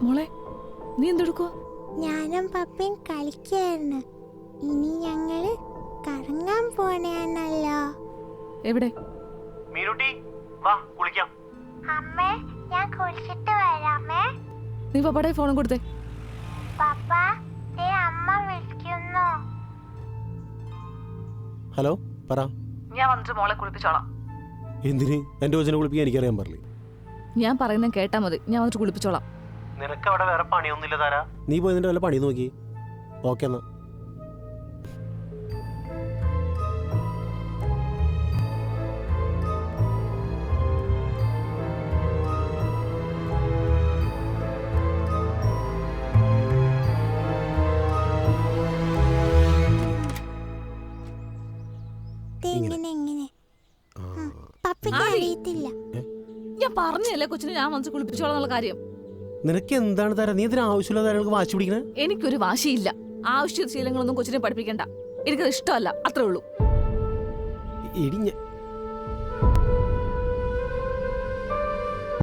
മോളെ നീ എന്തെടുക്കോ? ഞാനും പപ്പയും കളിക്കായിരുന്നു. ഇനി ഞങ്ങള് കറങ്ങാൻ പോണേന്നല്ലോ. എവിടെ? മീനുട്ടി വാ കുളിക്കാം. അമ്മേ ഞാൻ കുളിച്ചിട്ട് വരാമേ. നീ പപ്പയുടെ ഫോണും കൊടുത്തേ. പപ്പ അമ്മ വിളിക്കുന്നു. ഹലോ പറ. ഞാൻ വന്നിട്ട് മോളെ കുളിപ്പിച്ചോളാം. എന്തിന്? എന്റെ കൊച്ചിനെ കുളിപ്പിക്കാൻ എനിക്കറിയാൻ പാടില്ലേ? ഞാൻ പറയുന്നത് കേട്ടാ മതി. ഞാൻ വന്നിട്ട് കുളിപ്പിച്ചോളാം. നിനക്ക് അവിടെ വേറെ പണിയൊന്നുമില്ല താരാ. നീ പോയി നിന്റെ വല്ല പണി നോക്കി. ഓക്കെ എന്നാ. ഞാൻ പറഞ്ഞല്ലേ കൊച്ചിനെ ഞാൻ വന്നിട്ട് കുളിപ്പിച്ചോളാം എന്നുള്ള കാര്യം. നിനക്ക് എന്താണ് തരാ? നീ ഇതിന് ആവശ്യമില്ലാത്ത കാര്യങ്ങൾക്ക് വാശി പിടിക്കണേ. എനിക്കൊരു വാശിയില്ല. ആവശ്യ ശീലങ്ങളൊന്നും കൊച്ചിനെ പഠിപ്പിക്കണ്ട. എനിക്കത് ഇഷ്ടമല്ല, അത്രേ ഉള്ളൂ. ഇടി